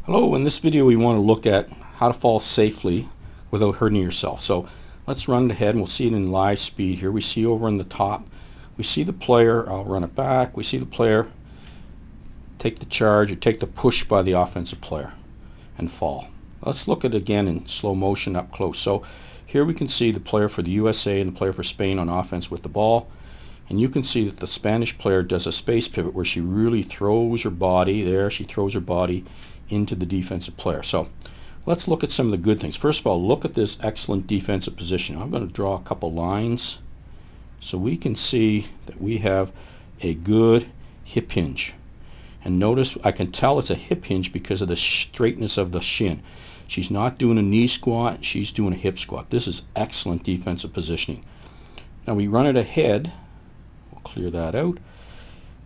Hello, in this video we want to look at how to fall safely without hurting yourself. So let's run it ahead and we'll see it in live speed here. We see over in the top, we see the player, I'll run it back, we see the player take the charge or take the push by the offensive player and fall. Let's look at it again in slow motion up close. So here we can see the player for the USA and the player for Spain on offense with the ball. And you can see that the Spanish player does a space pivot where she really throws her body, she throws her body into the defensive player. So let's look at some of the good things. First of all, look at this excellent defensive position. I'm going to draw a couple lines so we can see that we have a good hip hinge. And notice I can tell it's a hip hinge because of the straightness of the shin. She's not doing a knee squat, she's doing a hip squat. This is excellent defensive positioning. Now we run it ahead. We'll clear that out.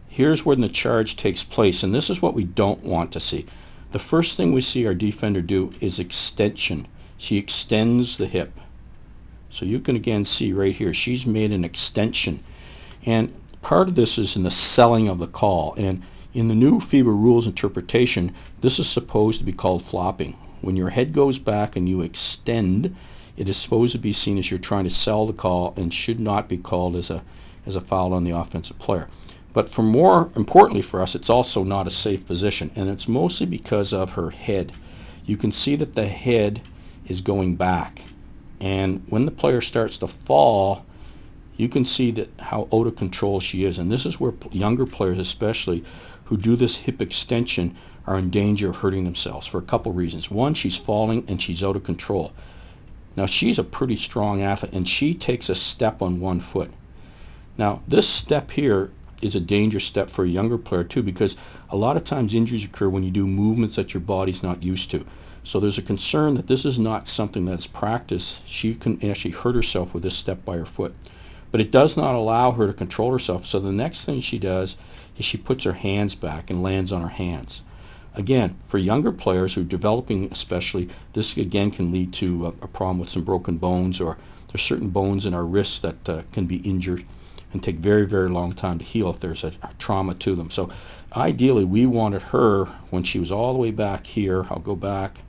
Here's where the charge takes place, and this is what we don't want to see. The first thing we see our defender do is extension. She extends the hip. So you can again see right here, she's made an extension. And part of this is in the selling of the call. And in the new FIBA rules interpretation, this is supposed to be called flopping. When your head goes back and you extend, it is supposed to be seen as you're trying to sell the call and should not be called as a foul on the offensive player. But for more importantly for us, it's also not a safe position, and it's mostly because of her head. You can see that the head is going back, and when the player starts to fall, you can see that how out of control she is. And this is where younger players especially who do this hip extension are in danger of hurting themselves for a couple reasons. One, she's falling and she's out of control. Now she's a pretty strong athlete and she takes a step on one foot. Now this step here is a dangerous step for a younger player too, because a lot of times injuries occur when you do movements that your body's not used to. So there's a concern that this is not something that's practiced. She can actually hurt herself with this step by her foot. But it does not allow her to control herself. So the next thing she does is she puts her hands back and lands on her hands. Again, for younger players who are developing especially, this again can lead to a problem with some broken bones, or there's certain bones in our wrists that can be injured and take very, very long time to heal if there's a trauma to them. So ideally we wanted her, when she was all the way back here, I'll go back,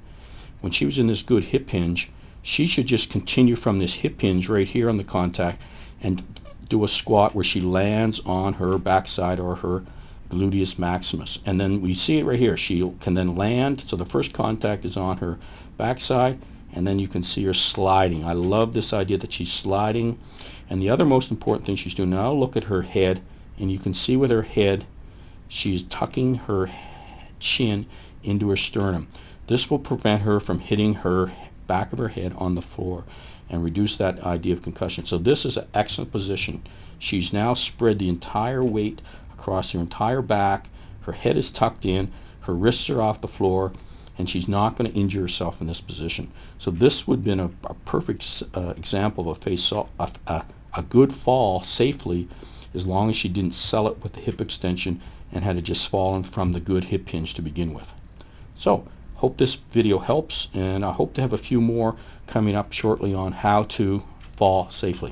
when she was in this good hip hinge, she should just continue from this hip hinge right here on the contact and do a squat where she lands on her backside or her gluteus maximus. And then we see it right here. She can then land, so the first contact is on her backside, and then you can see her sliding. I love this idea that she's sliding. And the other most important thing she's doing, now look at her head, and you can see with her head she's tucking her chin into her sternum. This will prevent her from hitting her back of her head on the floor and reduce that idea of concussion. So this is an excellent position. She's now spread the entire weight across her entire back. Her head is tucked in, her wrists are off the floor, and she's not going to injure herself in this position. So this would have been a perfect example of a good fall safely, as long as she didn't sell it with the hip extension and had it just fallen from the good hip hinge to begin with. So hope this video helps, and I hope to have a few more coming up shortly on how to fall safely.